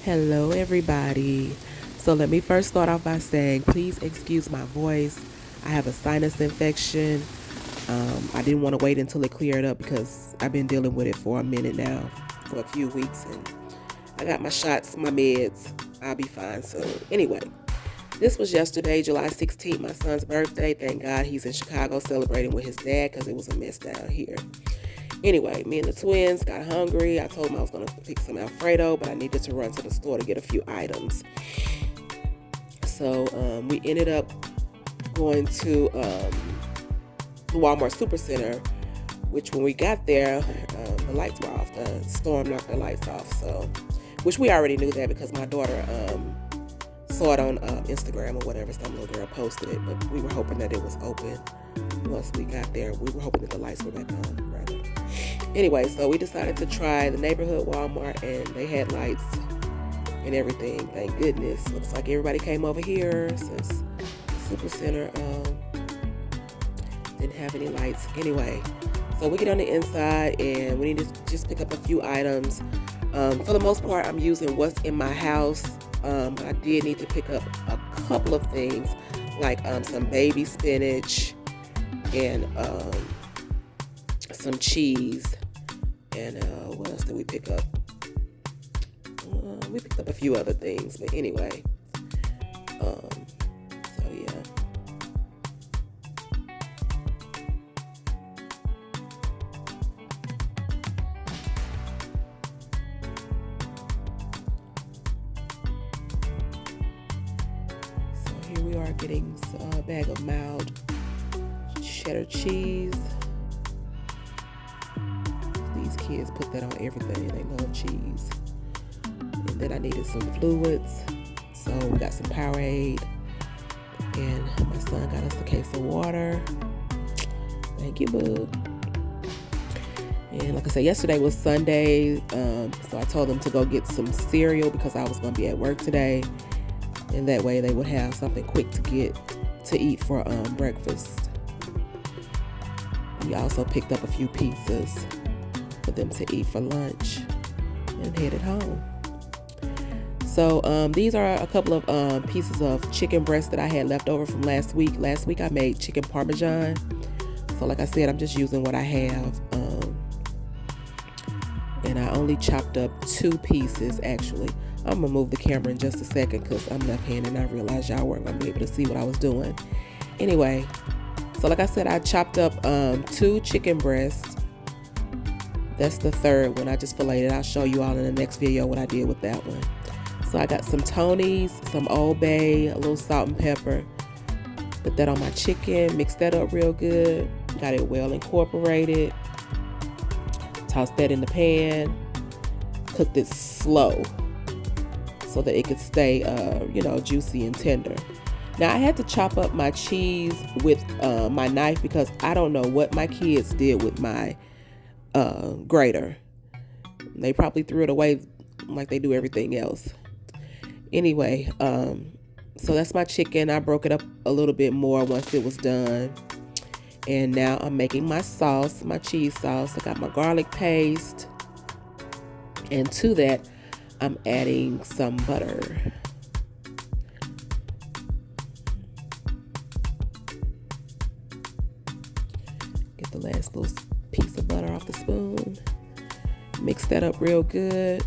Hello, everybody. So, let me first start off by saying, please excuse my voice. I have a sinus infection. I didn't want to wait until it cleared up because I've been dealing with it for a minute now, for a few weeks, and I got my shots, my meds. I'll be fine. So, anyway, this was yesterday, July 16th, my son's birthday. Thank God he's in Chicago celebrating with his dad because it was a mess down here. Anyway, me and the twins got hungry. I told them I was going to pick some Alfredo, but I needed to run to the store to get a few items. So we ended up going to the Walmart Supercenter, which when we got there, the lights were off. The storm knocked the lights off. So, which we already knew that because my daughter saw it on Instagram or whatever. Some little girl posted it, but we were hoping that it was open. Once we got there, we were hoping that the lights were back on, rather. Anyway, so we decided to try the neighborhood Walmart, and they had lights and everything. Thank goodness. Looks like everybody came over here since Supercenter didn't have any lights. Anyway, so we get on the inside, and we need to just pick up a few items. For the most part, I'm using what's in my house. But I did need to pick up a couple of things, like some baby spinach and some cheese. And what else did we pick up? We picked up a few other things, but anyway. So yeah. So here we are getting a bag of mild cheddar cheese. These kids put that on everything. They love cheese. And then I needed some fluids. So we got some Powerade. And my son got us a case of water. Thank you, boo. And like I said, yesterday was Sunday. So I told them to go get some cereal because I was going to be at work today. And that way they would have something quick to eat for breakfast. We also picked up a few pizzas for them to eat for lunch and headed home. So these are a couple of pieces of chicken breast that I had left over from last week. Last week I made chicken parmesan. So like I said, I'm just using what I have. And I only chopped up 2 pieces actually. I'm gonna move the camera in just a second because I'm left-handed and I realized y'all weren't gonna be able to see what I was doing. Anyway, so like I said, I chopped up 2 chicken breasts. That's the third one. I just filleted. I'll show you all in the next video what I did with that one. So I got some Tony's, some Old Bay, a little salt and pepper. Put that on my chicken, mix that up real good. Got it well incorporated. Tossed that in the pan. Cooked it slow so that it could stay, juicy and tender. Now I had to chop up my cheese with my knife because I don't know what my kids did with my grater. They probably threw it away like they do everything else. Anyway, so that's my chicken. I broke it up a little bit more once it was done. And now I'm making my sauce, my cheese sauce. I got my garlic paste. And to that, I'm adding some butter. Get the last little piece of butter off the spoon. Mix that up real good.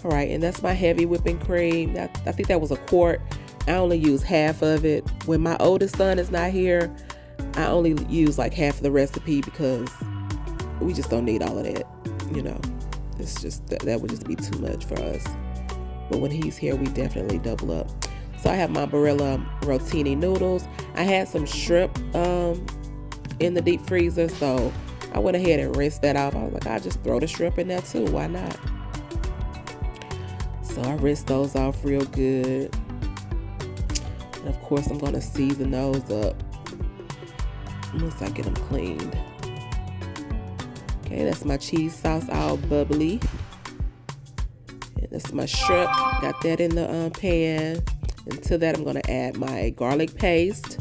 All right, and that's my heavy whipping cream. I think that was a quart. I only use half of it. When my oldest son is not here, I only use like half of the recipe because we just don't need all of that. It's just that would just be too much for us. But when he's here, we definitely double up. So I have my Barilla rotini noodles. I had some shrimp in the deep freezer, so I went ahead and rinsed that off. I was like, I'll just throw the shrimp in there too. Why not? So I rinsed those off real good. And of course, I'm going to season those up once I get them cleaned. Okay, that's my cheese sauce all bubbly. And that's my shrimp. Got that in the pan. And to that, I'm going to add my garlic paste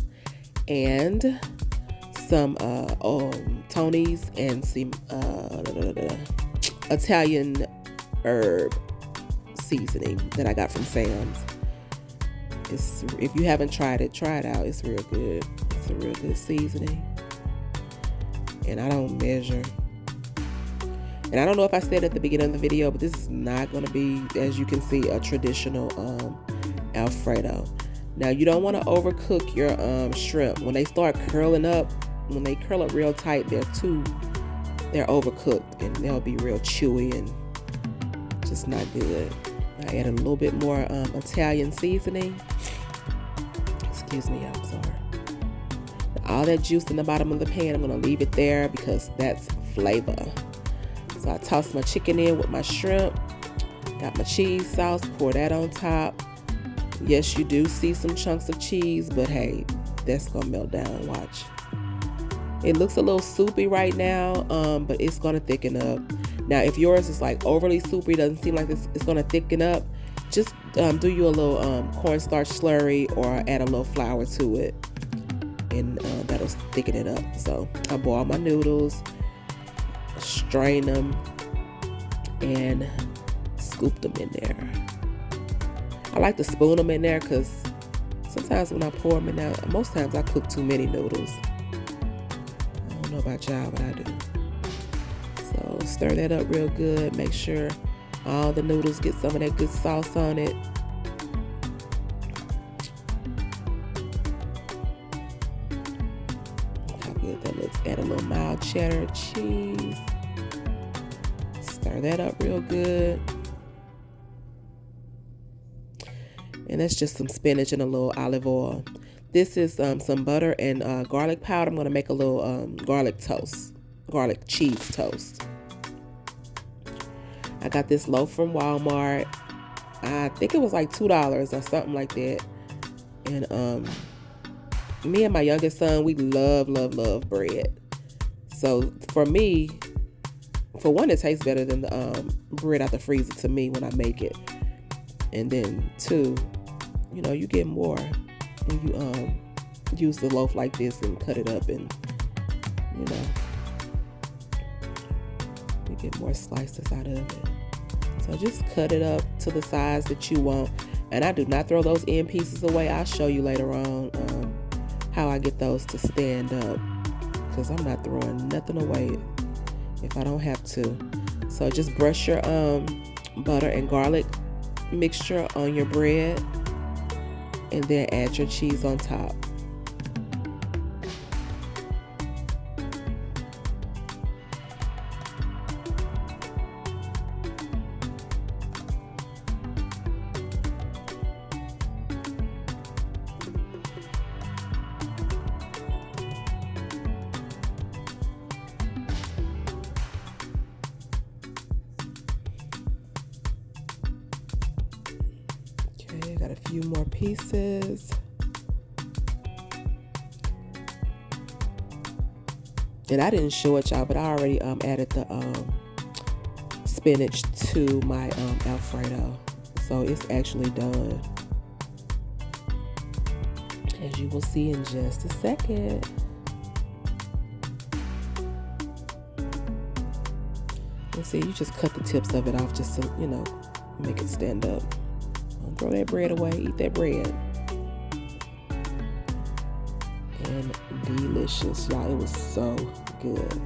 and some Tony's and some Italian herb seasoning that I got from Sam's. If you haven't tried it, try it out. It's real good. It's a real good seasoning. And I don't measure. And I don't know if I said at the beginning of the video, but this is not going to be, as you can see, a traditional Alfredo. Now, you don't want to overcook your shrimp. When they start curling up, when they curl up real tight, they're overcooked, and they'll be real chewy and just not good. I added a little bit more Italian seasoning. Excuse me, I'm sorry. All that juice in the bottom of the pan, I'm going to leave it there because that's flavor. So I tossed my chicken in with my shrimp. Got my cheese sauce, pour that on top. Yes, you do see some chunks of cheese, but hey, that's going to melt down, watch. It looks a little soupy right now, but it's going to thicken up. Now, if yours is like overly soupy, doesn't seem like it's going to thicken up, just do you a little cornstarch slurry or add a little flour to it, and that'll thicken it up. So I boil my noodles, strain them, and scoop them in there. I like to spoon them in there because sometimes when I pour them in there, most times I cook too many noodles. I don't know about y'all, but I do. So stir that up real good. Make sure all the noodles get some of that good sauce on it. Look how good that looks. Add a little mild cheddar cheese. Stir that up real good. And that's just some spinach and a little olive oil. This is some butter and garlic powder. I'm going to make a little garlic cheese toast. I got this loaf from Walmart. I think it was like $2 or something like that. And me and my youngest son, we love bread. So for me, for one, it tastes better than the bread out the freezer to me when I make it. And then two, you know, you get more when you use the loaf like this and cut it up, and you know, you get more slices out of it. So just cut it up to the size that you want. And I do not throw those end pieces away. I'll show you later on how I get those to stand up, because I'm not throwing nothing away if I don't have to. So just brush your butter and garlic mixture on your bread, and then add your cheese on top. Okay, I got a few more pieces. And I didn't show it, y'all, but I already added the spinach to my Alfredo. So it's actually done, as you will see in just a second. And see, you just cut the tips of it off just to, you know, make it stand up. Don't throw that bread away. Eat that bread. And delicious, y'all. It was so good.